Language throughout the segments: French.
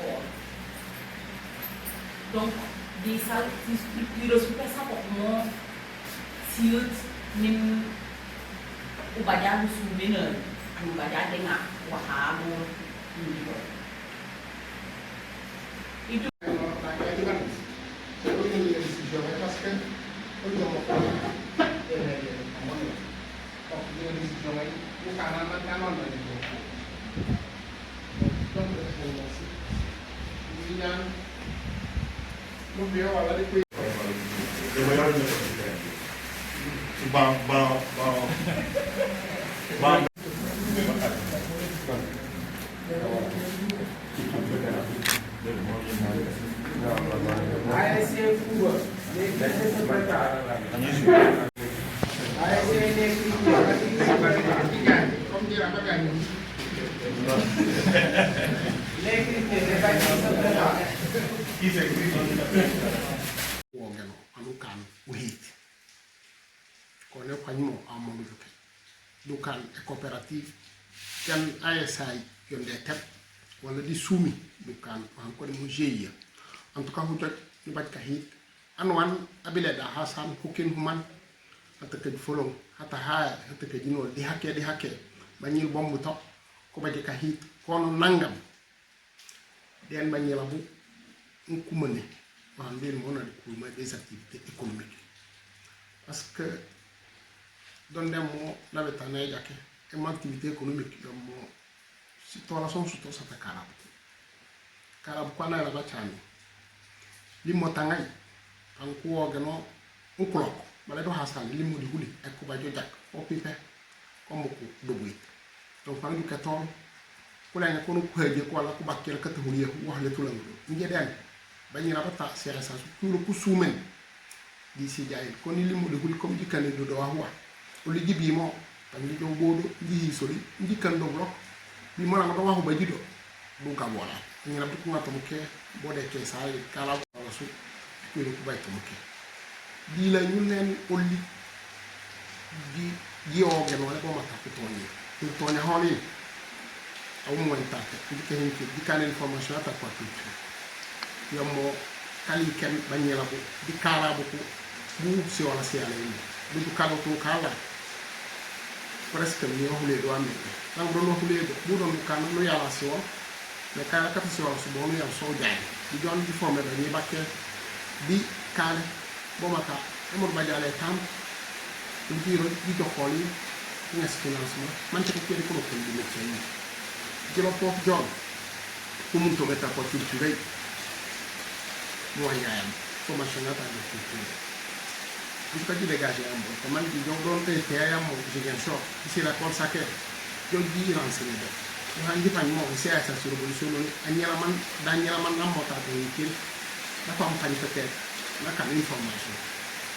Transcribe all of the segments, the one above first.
support. Donc, des structures super importantes, si même au bagage sous meneur, au bagage de la wahabo, dukan coopérative kan ASI yonde tep wala di soumi dukan ko mo GIE en tout cas hu jot ni baj ka hit anwan abile da hasan hukin human ata ke folon ata ha ata ke dino di hakke bañil bombu top ko baj ka hit kono nangam den bañila bu ko mené wan den mo na ko ma des activités économiques parce que donne mo la betane yake e mo activité économique yo mo situation su to sa ta karab ko na la bachani li mo tangay an ko gano un clock bale do hasan li mo di huli e ko ba jo jak o pipe ko mo ko dobuy donc fa du katon ko la ko no ko heje ko la ko bakkere ka to huli wax le tulang ngi den bañi na bata sere sa su ko ko soumen di si jaay ko ni li mo di huli comme di kané do wax oli jibi mo tan li do bodo li soli ndi kan do blok bi mo la ma do waxu ba jido du ka bola ni la ko ngata mo ke bo de ke sa kala wala su ko ko bay to mo ke di la ñu len oli di o gel wala bo ma ta ko toni ko toni holi aw mo en ta ko di ke hen di kan information ta ko tout yo mo kali ken bañela bu di kala bu bu si wala si ala yi du kala to kala presque ni waxule do amé dang do waxule do bu don kan lu yalla ci won mais kala ka ci won su bo lu yalla so jaay di jon di formé dañuy bakke di kala bo maka amul bajale tam di biro di doxol yi ness financement man ci ko di ko ko di métier yi ci lo fop jon ku mun to meta ko culture mo yaayam formation ta de culture il faut que dégager un bon comment dit donc don te ya mo jigen so ici la consacré yo di renseigné do yo handi pan mo c'est ça sur révolution anyela man danyela man am mota to yikil da fa am pani peut être na kan information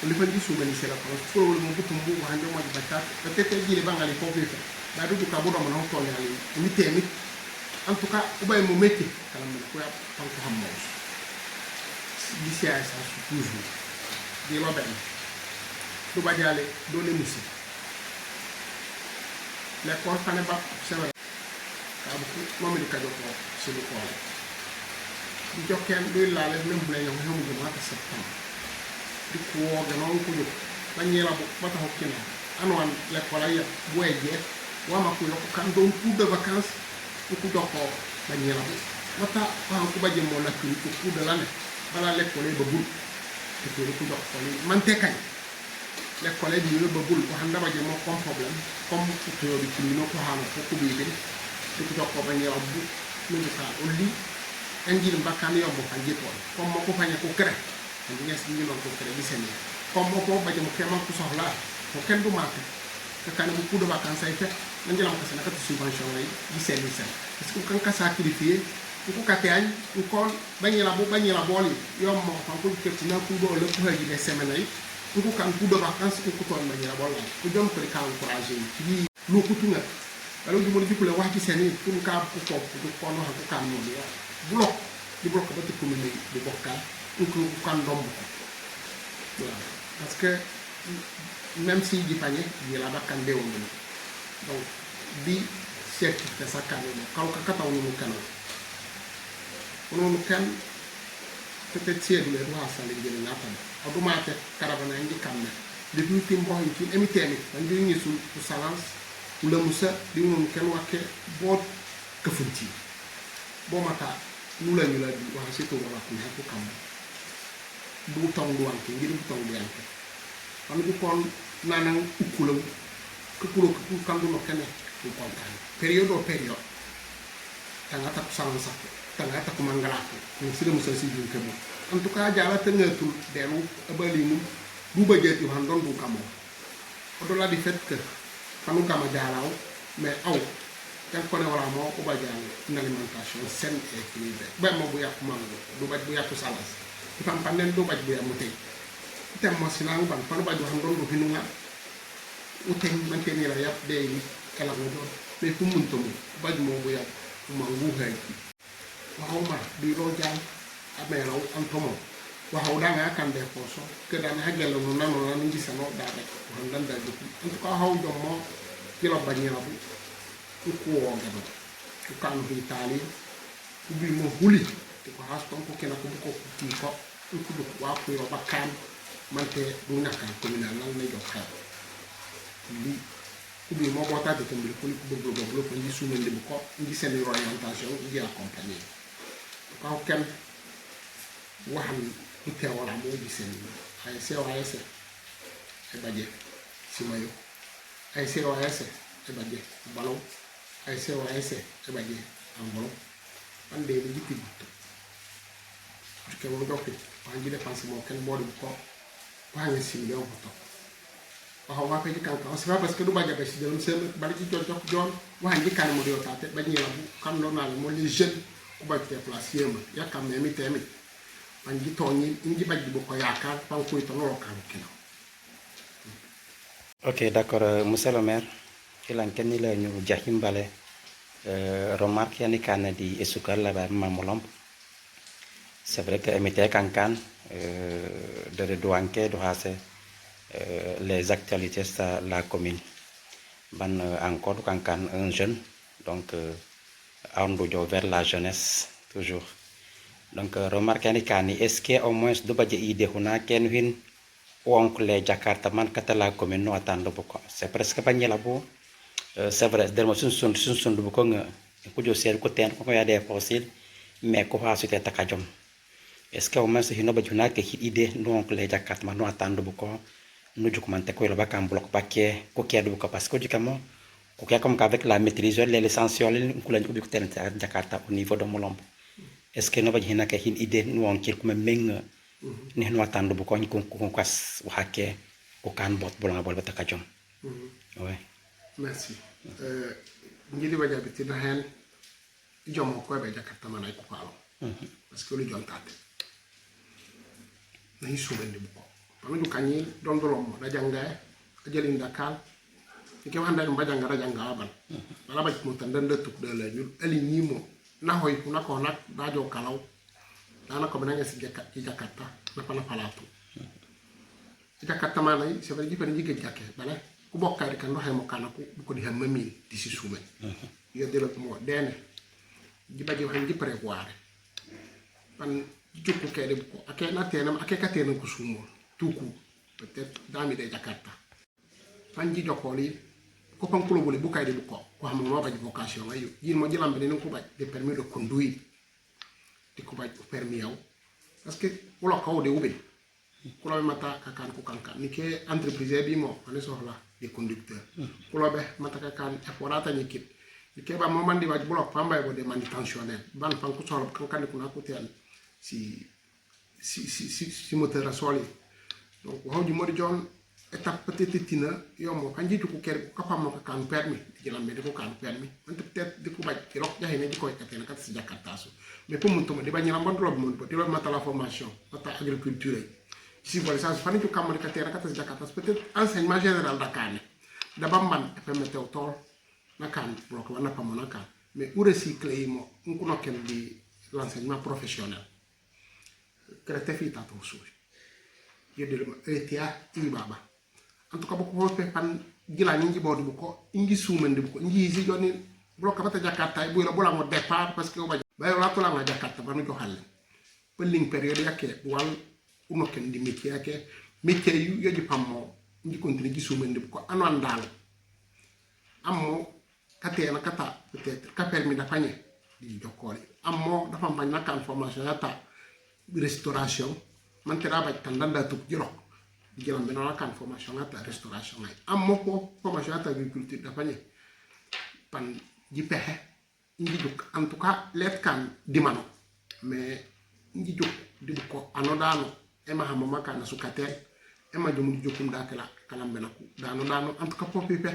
li fa di soumeni c'est la France pour le mo butum bu handi mo di batat peut être di le bangali ko fi da du ka bu do mo no to yali ni temi en tout cas ubay mo metti kala mo ko ya tan ko xam mo di c'est ça toujours di lo ben du bajale do le musi l'école fane ba c'est vrai ka bu momi di kajo ko ci lu ko di jokken do la le même bu la ñoo xamu ma ta septembre di ko ga non ko jox bañi la bu ba taxo kina anwan l'école ay bu wéje wa ma ko ko kan do pour de vacances ko jox ko bañi la bu mata fa ko baje mo la ko pour de l'année bala l'école ba bul ko jox ko man te kañ l'école di yo babul ko handa baje mo comme problème comme to yo di no ko hano ko ko bi di ko ko bañ yaw bu ñu ka oli angil mbakkan yo mo fa jeto comme mo ko fañe ko cré ndi ness ñu ko cré di sene comme mo ko baje mo kéma ko soxla ko ken du maté ka kan mu coup de vacances ay fait na ngelam ko sene ka subvention ay di sene sen parce que kan ka sacrifier ko ka tañ ko bañ la boli yo mo fa ko ke na ku do le ko haji des semaines ay ko kan coup de vacances ko to ma ñira bolla ko jom ko ka encourager ci lu ko tunga alors du mo di ko le wax ci sene pour ka ko ko no ha ko kan mo ya bloc di bloc ba ko mi di bokkal ko kan dom ko voilà parce que même si di pagné di la bakkan de won donc di certificat sa kan mo kaw ka taw ni mo kanal non kan peut-être c'est le roi ça les gën na fa automate caravana ngi kamne depuis timbo ci emitemi man ngi ngi sul salance le musa di non kan wakke bo kefunti bo mata nula ñu la di wax ci to wala ko ko kam bu tong du wanke ngir bu tong du yanke am du kon nanan ukulam ko kan du no kene ko kontan période o période tanga tak salance tanga tak mangala ko ci le musa ci ñu kemo en tout cas jala tenetul delu abali mu du beugé ci han don du kamo au delà du fait que kanu kama jalaw mais aw tan ko ne wala mo ko bajal une alimentation saine et équilibrée ba mo bu yak mango du baj bu yak salas ci fam panen du baj bu yam tay tem mo sina ban panu baj han don du hinu nga uten man ke ni la yap de ni kala mo do mais fu mun to baj mo bu yak mangu hay waaw ma di lo jang amelo antomo waxaw da nga kan de poso ke da na gelo no nano na ngi sano da rek on dan da du en tout cas haw do mo ki lo bagnela bu ko wo ngado ko kan bi tali ku bi mo huli te ko has ko kena ko ko ti ko ko do wa ko yo bakkan mante du nakal communal nan lay do xaar li ku bi mo bota de tambi ko ko do do ko ngi sumende bu ko ngi sen orientation ngi accompagner ko ken waxam ite wala mo giseen ay COAS e baje simayo ay COAS e baje balo ay COAS e baje ambolo ande ni jitti butto ke won dokki wangi dépense mo ken bodi ko wangi sim yo butto waxaw ma ko ci kan c'est pas parce que du baje ba ci dem sem bari ci jot joon wangi kan mo do taté bañ la bu xam lo na mo les jeunes ku baje place yema yakam ne mi temi anji togni inji bajji bu ko yakar pan ko to no kan kino. Ok, d'accord, monsieur le maire, il a kenni la ñu jahim balé remarque yani kana di esukar la ba mamolam. C'est vrai que emite kankan de douanke do hase les actualités de la commune. Ban encore kankan un jeune donc on vers la jeunesse toujours. Donc remarque yani kani est-ce que au moins do badje idée huna ken hin oncle Jakarta man katala commune no atando boko c'est presque bagnela bo c'est vrai dermo sun du ko nga ko jo ser ko ten ko ya des fossiles mais ko ha sute takajom est-ce que au moins hino badje huna ke idée no oncle Jakarta man no atando boko no juk man te ko lo bakam bloc paquet ko kedu ko parce que dikamo ko kya comme qu'avec la maîtrise l'essentiel ko lañ ubi ko ten Jakarta au niveau de Molombo. Est-ce que no badje hina ke hin idée no on kil ko meng ni no atando bu ko ko kas waxake ko kan bot bolanga bol bataka jom ouais merci ngidi baja biti na hen jom ko be Jakarta manay ko falo parce que lu jontate na hisu bendi bu ko pami du kanyi don dolom da jangay ajeli Dakar ke wanda mbajanga rajanga ban bala baj mo tan dan tuk de la ñu ali ni mo na hoy ku nako nak dajo kalaw dana ko benanga ci Jakarta na pala palatu Jakarta manay c'est vrai jipen jige jakke bala ku bokkari kan waxe mo kanako bu ko di ham mami di ci soumé yo de la mo dene jibaji waxan ji prévoir pan jukku kede bu ko akay na tenam akay ka tenam ko sumo tuku peut-être dami de Jakarta fan ji jokoli ko pan kulo bole bu kayde bu ko xam mo baji vocation wayu yir mo jilambe ni ko baj de permis de conduire di ko baj permis yaw parce que wala ko de ubel ko lo mata ka kan ko kanka ni ke entreprise bi mo ane soxla des conducteurs ko lo be mata ka kan e forata ni kit ni ke ba mo mandi waj bloc pambay bo de manutentionnaire ban fan ko soxla kan kan ko na ko tel si moteur soli donc hawji modi jon étape peut-être tina yomo kanji ko ker ko pam ko kan permis di lambe de ko kan permis peut-être de ko baj ci rok jaxé ne di koy katena kat ci Jakarta so mais pour mon tomo di bañ lam ban rob mon ko di lo mata la formation mata agriculture si voilà ça fani ko kam katena kat ci Jakarta peut-être enseignement général Dakar da bamban permettre au tol na kan bloc wana pam na kan mais ou recycler mo ko nokel di l'enseignement professionnel crété fi ta to so yedel ma ETA ibaba en tout cas boko hope pan gila ni bodu bu ko ingi soumende bu ko ingi si joni bloc bata Jakarta bu la mo départ parce que bay la tola nga jakarta ba no joxal pelling période yake wal uno ken di métier yake métier yu yoji pammo ndi continue gi sumende ko anon dal ammo katena kata peut-être ka permis da pagné di jokkole ammo dafa bañ na kan formation yata restauration man tera ba tan danda tuk jiro di jëlam bena kan formation yata restauration ay ammo ko formation yata agriculture da pagné pan ji pexé indi juk en tout cas let kan dimano mais indi juk di ko anodano e ma hamo makana sukatel e ma jomu jokum da kala bena ku dano en tout cas popipe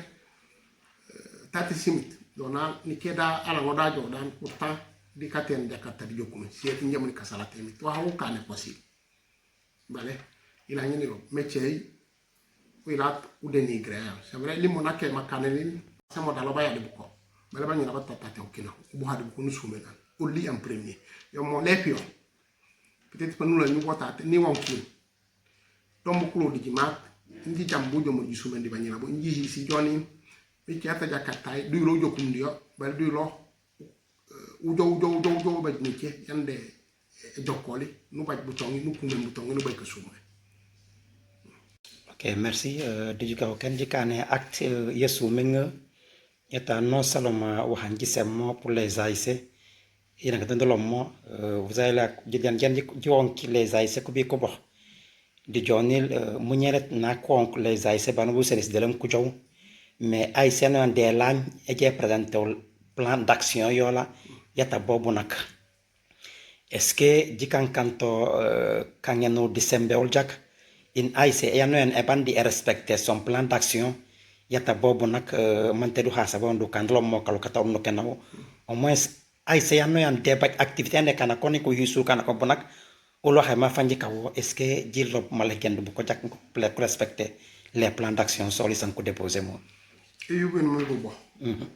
tati simit dona ni keda ala ngoda jo dan pourtant di katen jakarta di jokum sieti njamni kasala temi to hawo kane possible bale ila nyini ro métier ila ou dénigrer c'est vrai limona ke makanelin samo dalo baya de buko bale ba nyina batta tati okina bu hadu ko nu sumenan o li en premier yo mo lepio peut-être pas nous la ñu wotate ni wonki tombu kulo di mat ndi jambu jomo di sumendi ba nyina bo nji si joni mi ciata jakarta du lo jokum dio bal du lo ujo ba ni ci yande jokkoli nu baj bu tongi nu kumem bu tongi nu bay ko sumay. Ok, merci. Dijuka aucun dikane acte yesu menga eta non seulement wahan gisemo pour les AIC. Il y a de l'homme, vous avez la qui les AIC ko bi ko box di jonil muñeret na ko les AIC banu bu service de l'homme ku jow mais AIC na de lañ e je présenté plan d'action yola yata bobu nak est-ce que dikan kanto kanyano décembre oljak in AIC ya no en bandi respecter son plan d'action yata bobu nak mante du hasa bondu kan lo mo kalo kata no kenaw au moins AIC ya no en débat activité ne kana koni ko yusu kana ko bonak o lo xema fanji kawo est-ce que jillo malekend bu ko jak ko respecter les plans d'action sur les sanko déposer mo e yugo no mo bo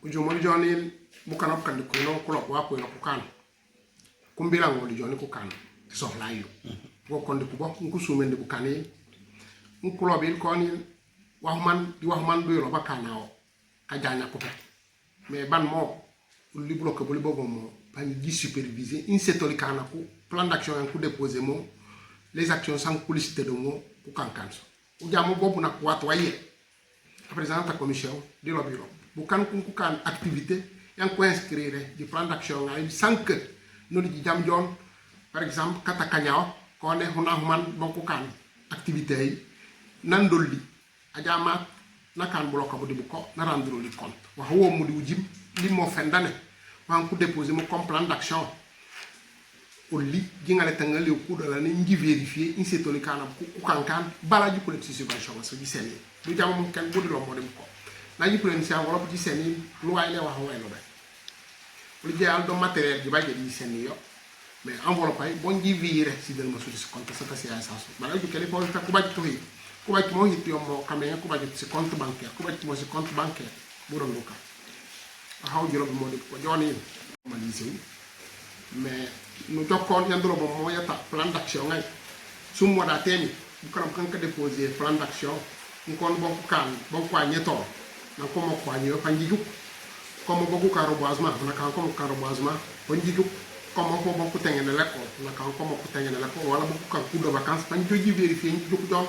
ujo mo joni bu kanap kan ko no ko wa ko ko kan kumbila ngol joni ko kan so la yu go konde ko bok ko sumende bu kan ko lo bil ko ni wax man du lo bakana o ka janya ko mais ban mo li bloqué bu li bobo mo pan di superviser in settori kana ko plan d'action en ko déposer mo les actions sans publicité de mo ko kan so o jamo bobu nak wat waye après ta commission di lo biro bu kan ko kan activité yang ko inscrire di plan d'action ay sans que no di jam jon par exemple kata kanyao ko ne huna human bonko kan activité yi nan dolli ajama nakan bloqué bu di bu ko na rendre li compte wax wo mu di wujim li mo fendane wan ko déposer mo comme plan d'action o li jingale tangale ko do la ni ngi vérifier in setoli kana ku kankan bala ji ko ci subvention so di seni du jam mo ken budi lo mo dem ko na ji pren sia wala ci seni lu way le wax way lo be lu je al do matériel di baje di seni yo mais enveloppe ay bon ji vire si del mo ci compte ça ta sia sans bala ju kele ko ta ku baje to yi ku baje mo hit yo mo kamé ku baje ci compte bancaire ku baje mo ci compte bancaire bu do luka how jiro mo di ko joni ma di sew mais no jokkon yandro bo mo yata plan d'action ngay sum moda temi bu kanam kan ka déposer plan d'action ngon bon kan bon kwa nyeto na ko mo kwa nyo panjiju ko mo boku ka reboisement na kan ko mo ka reboisement panjiju ko mo ko boku tengene leko na kan ko mo ko tengene leko wala boku ka coup de vacances panjiju ji vérifier nju ko don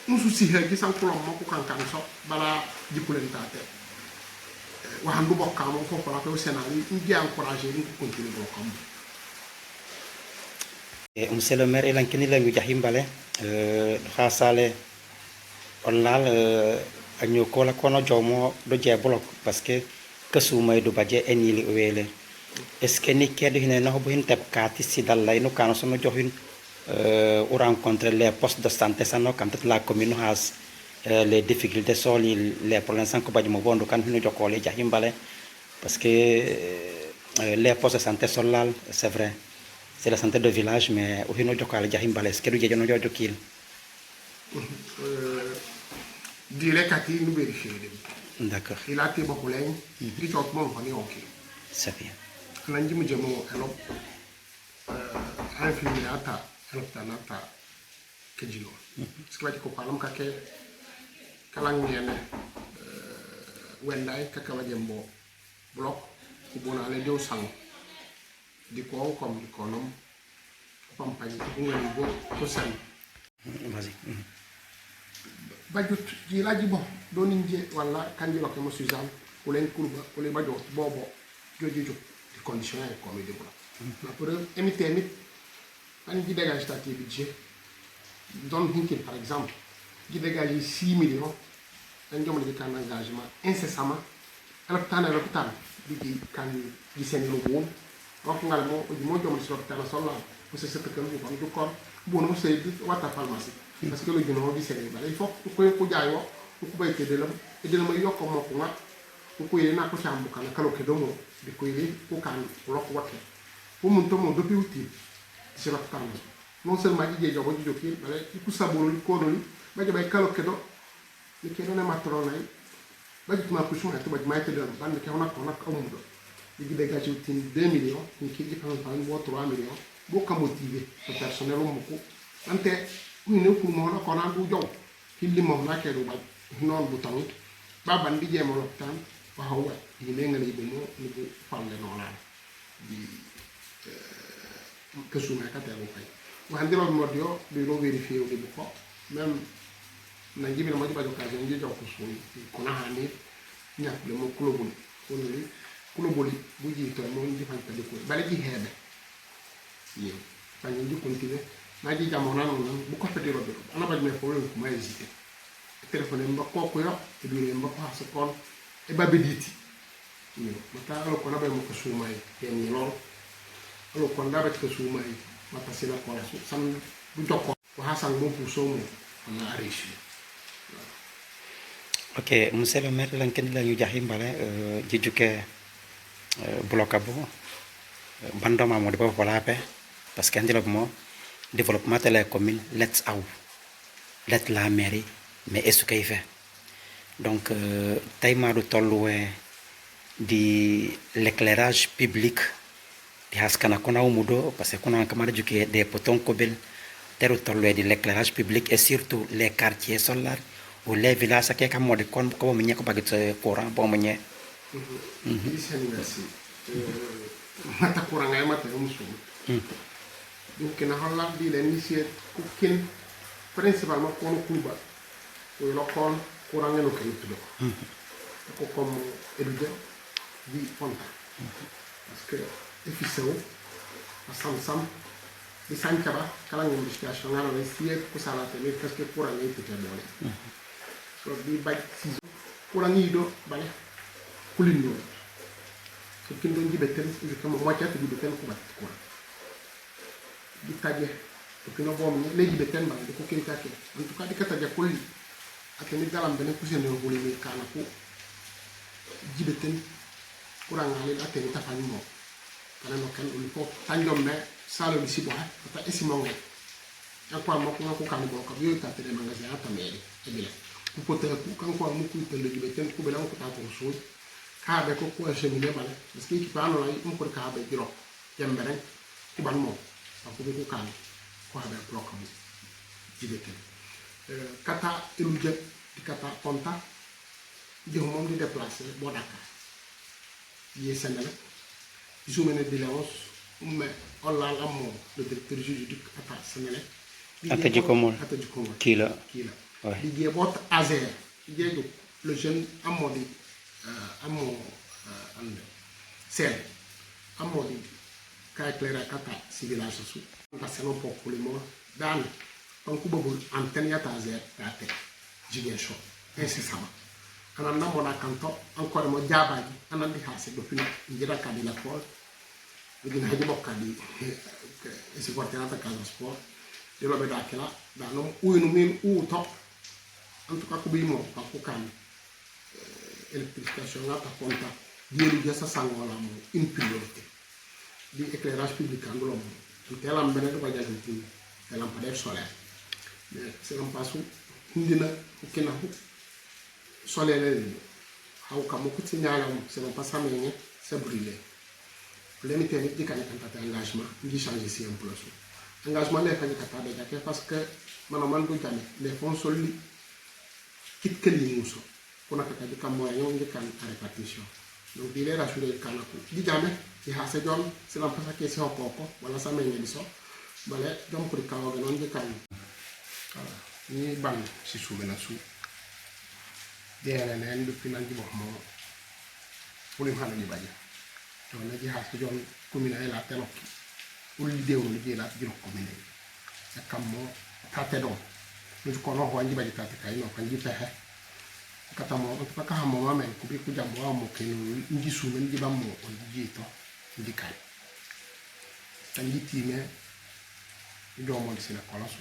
musu si he gi san ko mo ko kan kan so bala jikulen tate waxan du bokkam ko ko la ko sénal ngi encourager ngi continuer bokkam monsieur le maire elan kini la ngi jahimbale khasale onlal agno ko la kono jomo do je bloc parce que kasu may do badje enili wele est-ce que ni kedo hine no bo hin teb kati sidal lay no kanu sono johin ou rencontrer les postes de santé sano quand la commune has les difficultés sont les problèmes sans ko badje mo bondo kan hino jokole jahimbale parce que les postes de santé sont là c'est vrai c'est la santé de village mais au hino jokale jahimbale est-ce que du jejono jokil dire kati nu vérifier d'accord il a été beaucoup lain di tot mo fani ok c'est bien nan jimu jemo elo infirmiata eloptanata kejilo skwaji ko palam kake kalang ngene wenday kaka wajembo block ko bonale dew sang di ko comme di ko nom campagne ko ngani bo ko san vas-y bajut ji laji bo do ninje wala kanji lo ke mo suzal ko len kurba ko le bajo bobo jojo di conditionnel comme de bla ma pour émiter mit an ji dégage ta budget don hinkin par exemple ji dégage 6 millions dañ jomale di kan engagement incessamment l'hôpital di kan di seni lo bon wax ngal mo jomale ci l'hôpital solla pour ce que comme ko du corps bon mo sey wata pharmacie parce que le gino di seni ba il faut ko jaay wo ko bay ke de la e de la may yokko mo ko nga ko yena ko chambu kan kalo ke do mo di ko yele ko kan lo ko watte pour mun to mo depuis outil ci l'hôpital non seulement di jogo di jokki bale ku sabolo ko do ni ba jabay kalo ke do ni ke dona matronay budget ma pushon et budget ma tedon ban ke ona ko nak amudo di dégage outil 2 millions ni ki di pan 3 millions bo ka motiver le personnel mo ko ante ni ne ko mo na ko na du jow ki li mo na ke do ba non bu taw ba ban di jema l'hôpital ba hawa di ne ngali be mo ni bu falle no la di que su ma ka te ko fay wa ndiro mo dio di lo vérifier o di bu ko même na jibi na majiba occasion ngi jox ko suñu ko na hani ñak le mo kulobul ko ni kulobul bu jito mo ndi fanta di ko bala ji hebe yi fa ñu di continuer na ji jamono non bu ko fete robe ana ba me problème ko ma hésiter téléphone mba ko ko yo e bi mba ko sa kon e ba bediti ni mata alo ko na ba mo ko sumay yen ni lol alo ko na ba ko sumay mata sila ko su sam du jokko ko hasan mo fu so mo na arishi. Ok, monsieur le maire, lanken la ñu jaxi mbale jijuke blocabo bandoma mo de ba polape parce que andilo mo développement de la commune let's out let la mairie mais est-ce qu'il fait donc tayma du tolluwe di l'éclairage public di haskana kona umudo parce que kona kamara juke des potons kobel teru tolluwe di l'éclairage public et surtout les quartiers solaires ou les villages qui sont mode kon ko mo ñeko bagit courant bo mo ñe merci mata courant ngay mata musu donc na holla di len ni ci ku ken principalement ko no kuba ko lo kon courant ngeno kay tudo ko comme éduquer di ponta parce que efficient sam di sankaba kala ngom situation ngala lay ci ko salate mais parce que courant ngay tudo dole di baj si kurang yido bale kulindo so kin don jibe ten ko mo mocha to jibe ten ko bat ko di taje to kino bom ni le jibe ten ba ko kin take en tout cas di kata ja kulli ak ni galam bene ko sene ko li kana ko jibe ten kurang ali ak ni tafani mo kana no kan uli ko tanjom me salo di sibo ha ta esimo ngai akwa mo ko kan ko yo ta tere magasin ata meri e bile ko te ko kan ko mu ku te le jibe ten ko be la ko ta ko so ka be ko ko cheminer bale parce que ki pa no la ko ka be giro yambe rek ko ban mo ko be ko kan ko ha be bloc mu jibe ten kata iluje di kata ponta di mom di déplacer bo Dakar yi senale jumene di lewos mais olla lammo le directeur juridique ata senale ata jikomo kila di bot azer jeju le jeune amodi amo ande sel amodi ka éclaira kata civilisation su parce que non pour le mot dan kon ku bobul antenne ya tazer tate jigen show incessamment kana namo na kanto encore mo jabaji anandi hase do fini njira kadi la pol dina haji bokkadi e si portata casa sport de lo beda kala da no uyinu min to en tout cas ko bimo ko kan électrification ngata konta dielu jessa sangola mo une priorité di éclairage public anglo mo tout elam bene do bajaji tin lampadaire solaire mais c'est un passo ndina ko kena ko solaire haw ka mo ko signala mo c'est pas ça mais c'est brûlé le mi tene di kan tata engagement ngi changer si un plus engagement le kan tata de parce que man do jame les fonds soli kit kelli muso kuna kata di kam moyen ngi kan répartition donc di le rassuré kana ko di jame ci ha se jon se lam pasa ke se hokoko wala sa men ngi so bale jom ko di kawo ga non di kan voilà ni ban si su mena su dere nen depuis nan di bo mo pour hana di baje to na ji ha se jon commune la tenokki pour li dewu li la di commune e kammo tate don ni ko no ho anji baje tate kay no kan ji fehe kata mo to ka mo ma men ku bi ku jambo wa mo kenu nji su men ji bammo on ji to ndi kay tan ji time do mo sina kolaso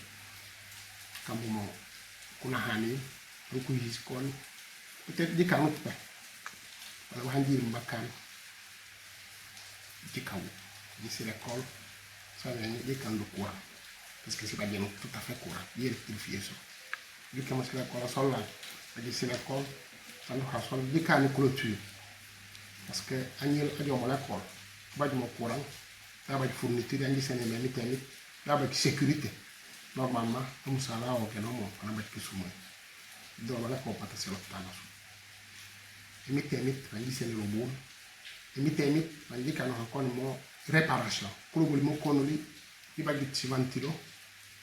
kambo mo kuna hani ko his kon peut-être di kanu pa wala wa nji mbakan di kaw di sina kol ça vient di kan do quoi parce que c'est pas bien tout à fait courant il rectifier ça di kama sina kolaso la di sina kol sandu xasol di kani clôture parce que agnel adio mo la kol baj mo courant da baj fourniture andi sene mel ni tamit da baj sécurité normalement am sala o ke no mo ana baj ki suma do la ko pata se loptano su mi tamit andi sene lo bon mi tamit andi kanu hakon mo réparation pour mo kono li di baj ci ventilo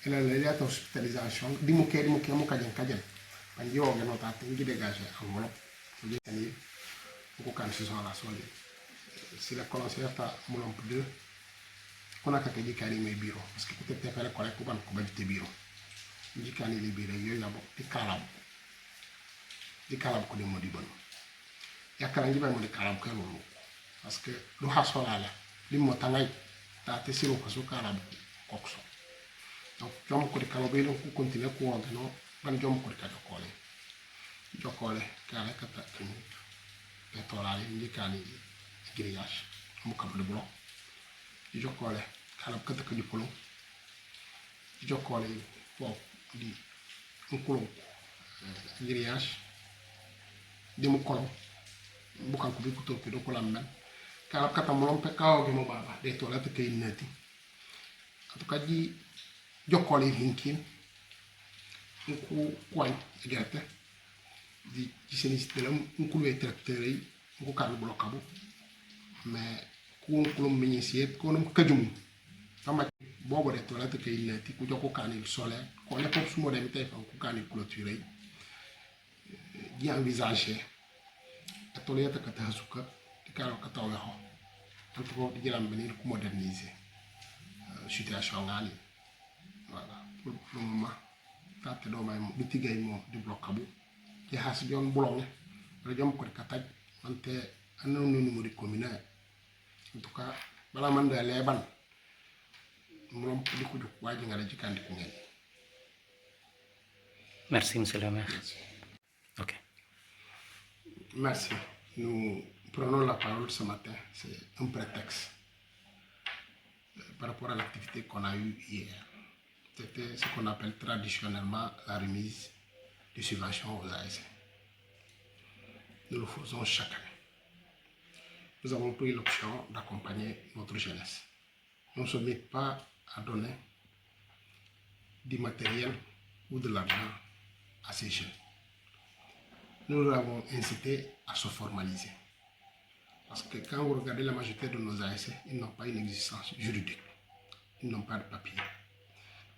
e la lettre hospitalisation di mo ke mo kajen andi o ke no ta ngi dégager enveloppe di tani ko kan ci sono la soldi si la conoscerta molomp 2 kona ka di kani me biro parce que peut-être faire ko ko ban ko badite biro di kani le biro yoy la bo di kalam ko de modi bon yakala ngi ba mo di kalam ko lo parce que do hasola la di mo tangay ta te siro ko su kalam ko so donc jom ko di kala be lo ko continuer ko no ban jom ko di ka jokole kala kata tani petolale ndi kani grillage mo kam de bloc jokole kala kata ko di polo jokole bo di ko grillage di mo kolon bu kan ko bi ko topi do ko lamben kala kata mo lompe kawo gi mo baba de to la te kay nati en tout cas di jokole hinkin ko kwany gerte di ci seni stelam ko le tracteur yi ko kan blokabu mais ko meñisiet ko no kajum tama bobo de to la te kay nati ku joko kan solaire ko le pop sumo dem tay ko kan clôturer di envisager to le ta kata suka di kala kata wa ho en tout cas di jaram benir ko moderniser situation ngani voilà pour le moment tate do may du tigay mo di blokabu ci has jon bulong la jom ko kataj ante anu numéro commune en tout cas bala man da leban mom di ko juk waji ngala ci kandi ko ngel Merci, monsieur le maire. Ok. Merci. Nous prenons la parole ce matin. C'est un prétexte par rapport à l'activité qu'on a eue hier. C'était ce qu'on appelle traditionnellement la remise de subventions aux ASC. Nous le faisons chaque année. Nous avons pris l'option d'accompagner notre jeunesse. On ne se met pas à donner du matériel ou de l'argent à ces jeunes. Nous l'avons incité à se formaliser. Parce que quand vous regardez la majorité de nos ASC, ils n'ont pas une existence juridique. Ils n'ont pas de papier.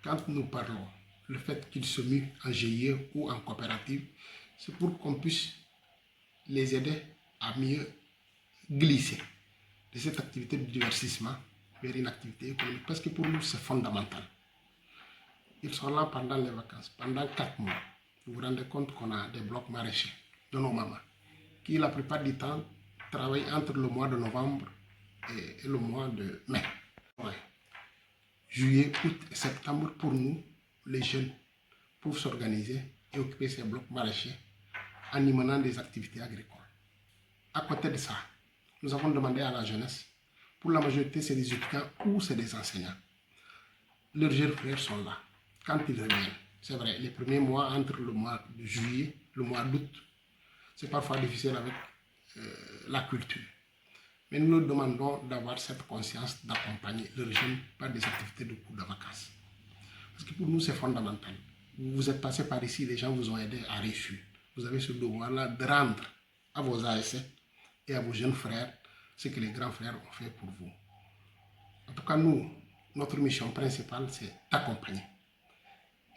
Quand nous parlons, le fait qu'ils se muent en GIE ou en coopérative, c'est pour qu'on puisse les aider à mieux glisser de cette activité de divertissement vers une activité économique. Parce que pour nous, c'est fondamental. Ils sont là pendant les vacances, pendant 4 mois. Vous vous rendez compte qu'on a des blocs maraîchers de nos mamans qui, la plupart du temps, travaillent entre le mois de novembre et le mois de mai. Ouais. Juillet, août et septembre, pour nous, les jeunes, pour s'organiser et occuper ces blocs maraîchers en y menant des activités agricoles. À côté de ça, nous avons demandé à la jeunesse, pour la majorité c'est des étudiants ou c'est des enseignants. Leurs jeunes frères sont là. Quand ils reviennent, c'est vrai, les premiers mois entre le mois de juillet, le mois d'août, c'est parfois difficile avec la culture. Mais nous leur demandons d'avoir cette conscience d'accompagner leurs jeunes par des activités de cours de vacances. Parce que pour nous, c'est fondamental. Vous êtes passé par ici, les gens vous ont aidé à réussir. Vous avez ce devoir-là de rendre à vos ASC et à vos jeunes frères ce que les grands frères ont fait pour vous. En tout cas, nous, notre mission principale, c'est d'accompagner.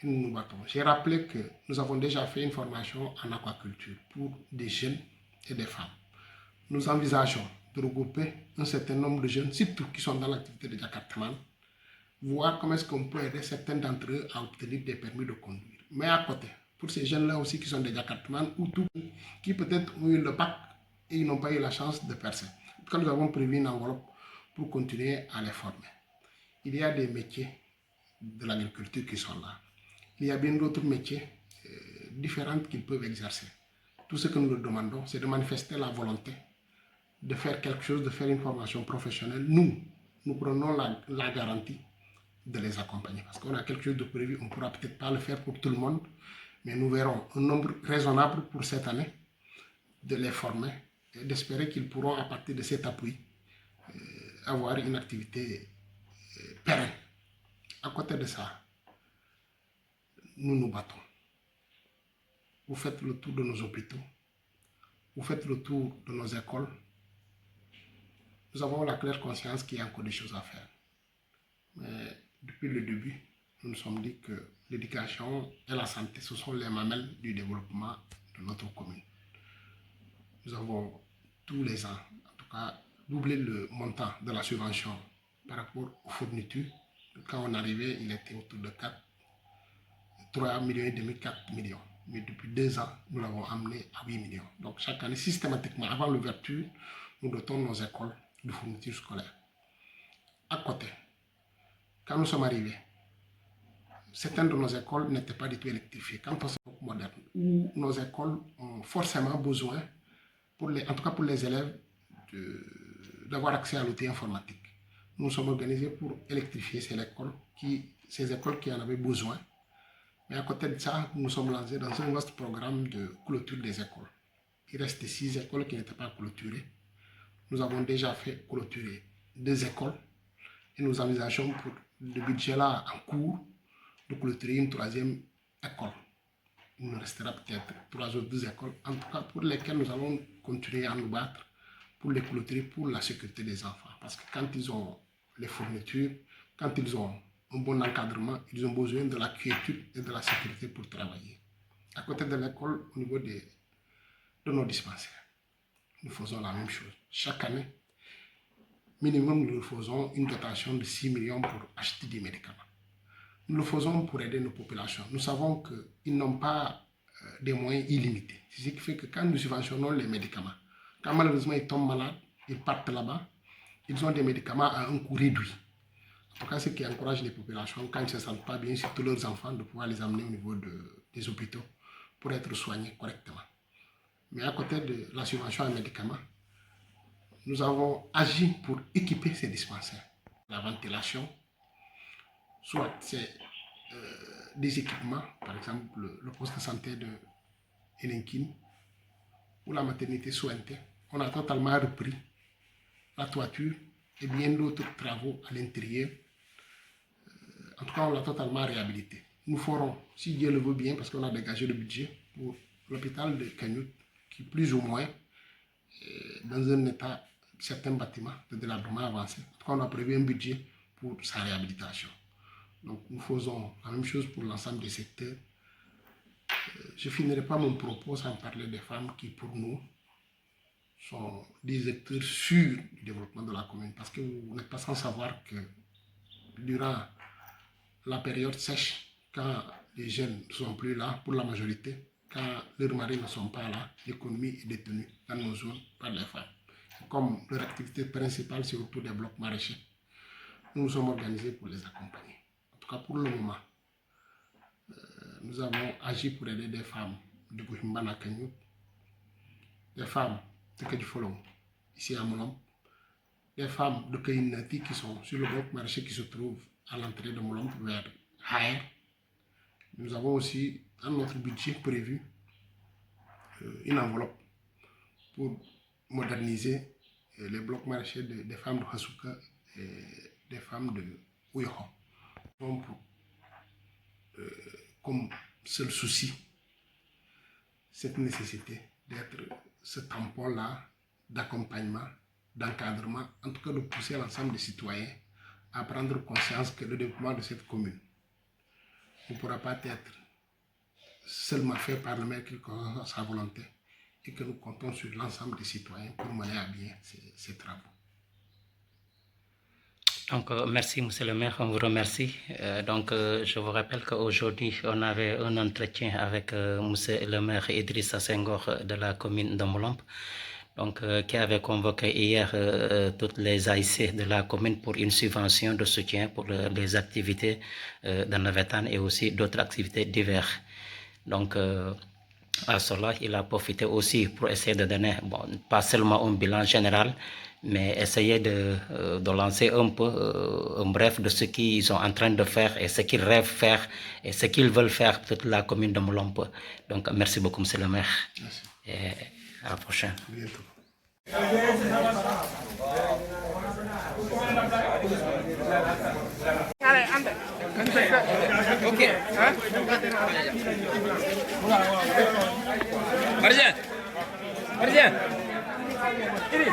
Et nous nous battons. J'ai rappelé que nous avons déjà fait une formation en aquaculture pour des jeunes et des femmes. Nous envisageons de regrouper un certain nombre de jeunes, surtout qui sont dans l'activité de Jakartaman, voir comment est-ce qu'on peut aider certains d'entre eux à obtenir des permis de conduire. Mais à côté, pour ces jeunes-là aussi qui sont des Jakartaman ou tout, qui peut-être ont eu le bac et ils n'ont pas eu la chance de percer. En tout cas, nous avons prévu une enveloppe pour continuer à les former. Il y a des métiers de l'agriculture qui sont là. Il y a bien d'autres métiers différents qu'ils peuvent exercer. Tout ce que nous leur demandons, c'est de manifester la volonté de faire quelque chose, de faire une formation professionnelle. Nous prenons la garantie de les accompagner parce qu'on a quelque chose de prévu. On ne pourra peut-être pas le faire pour tout le monde, mais nous verrons un nombre raisonnable pour cette année de les former et d'espérer qu'ils pourront, à partir de cet appui, avoir une activité pérenne. À côté de ça, nous nous battons. Vous faites le tour de nos hôpitaux, vous faites le tour de nos écoles. Nous avons la claire conscience qu'il y a encore des choses à faire. Mais depuis le début, nous nous sommes dit que l'éducation et la santé, ce sont les mamelles du développement de notre commune. Nous avons tous les ans, en tout cas, doublé le montant de la subvention par rapport aux fournitures. Quand on arrivait, il était autour de 3,5 millions, 4 millions. Mais depuis 2 ans, nous l'avons amené à 8 millions. Donc chaque année, systématiquement, avant l'ouverture, nous dotons nos écoles de fournitures scolaires. À côté, quand nous sommes arrivés, certaines de nos écoles n'étaient pas du tout électrifiées. Quand on s'est moderne, où nos écoles ont forcément besoin, en tout cas pour les élèves, d'avoir accès à l'outil informatique. Nous sommes organisés pour électrifier ces écoles qui en avaient besoin. Mais à côté de ça, nous sommes lancés dans un vaste programme de clôture des écoles. Il reste 6 écoles qui n'étaient pas clôturées. Nous avons déjà fait clôturer 2 écoles et nous envisageons pour le budget là en cours de clôturer une 3e école. Il nous restera peut-être 3 autres écoles, en tout cas pour lesquelles nous allons continuer à nous battre pour les clôturer pour la sécurité des enfants. Parce que quand ils ont les fournitures, quand ils ont un bon encadrement, ils ont besoin de la quiétude et de la sécurité pour travailler. À côté de l'école, au niveau de nos dispensaires, nous faisons la même chose. Chaque année, minimum, nous faisons une dotation de 6 millions pour acheter des médicaments. Nous le faisons pour aider nos populations. Nous savons qu'ils n'ont pas des moyens illimités. C'est ce qui fait que quand nous subventionnons les médicaments, quand malheureusement ils tombent malades, ils partent là-bas, ils ont des médicaments à un coût réduit. En tout cas, ce qui encourage les populations, quand ils ne se sentent pas bien, surtout leurs enfants, de pouvoir les amener au niveau des hôpitaux pour être soignés correctement. Mais à côté de la subvention en médicaments, nous avons agi pour équiper ces dispensaires. La ventilation, soit c'est des équipements, par exemple le poste de santé de Elenkin ou la maternité Sointe. On a totalement repris la toiture et bien d'autres travaux à l'intérieur. En tout cas, on l'a totalement réhabilité. Nous ferons, si Dieu le veut bien, parce qu'on a dégagé le budget pour l'hôpital de Kanyut, qui plus ou moins est dans un état, certains bâtiments de délabrement avancé. En tout cas, on a prévu un budget pour sa réhabilitation. Donc, nous faisons la même chose pour l'ensemble des secteurs. Je ne finirai pas mon propos sans parler des femmes qui, pour nous, sont des acteurs sûrs du développement de la commune. Parce que vous n'êtes pas sans savoir que durant la période sèche, quand les jeunes ne sont plus là, pour la majorité, quand leurs maris ne sont pas là, l'économie est détenue dans nos zones par les femmes. Comme leur activité principale, c'est autour des blocs maraîchers, nous nous sommes organisés pour les accompagner. En tout cas, pour le moment, nous avons agi pour aider des femmes de Buhimbana Kanyut, des femmes de Kedjifolong, ici à Molombe, des femmes de Kayinati qui sont sur le bloc maraîcher qui se trouve à l'entrée de Molombe vers Haer. Nous avons aussi dans notre budget prévu une enveloppe pour moderniser les blocs maraîchers des femmes de Hasuka et des femmes de Ouyoho. Comme seul souci, cette nécessité d'être ce tampon-là d'accompagnement, d'encadrement, en tout cas de pousser l'ensemble des citoyens à prendre conscience que le développement de cette commune ne pourra pas être seulement fait par le maire qui a sa volonté et que nous comptons sur l'ensemble des citoyens pour mener à bien ces travaux. Donc, merci, monsieur le maire, on vous remercie. Je vous rappelle qu'aujourd'hui, on avait un entretien avec monsieur le maire Idrissa Senghor de la commune de Moulombe, qui avait convoqué hier toutes les AIC de la commune pour une subvention de soutien pour les activités de Navetan et aussi d'autres activités diverses. Donc, à cela, il a profité aussi pour essayer de donner, pas seulement un bilan général, mais essayer de lancer un peu un bref de ce qu'ils sont en train de faire et ce qu'ils rêvent faire et ce qu'ils veulent faire pour toute la commune de Moulombe. Donc, merci beaucoup, monsieur le maire. Merci. Et à la prochaine. Bientôt. Ok. Marjan. Marjan. Ini.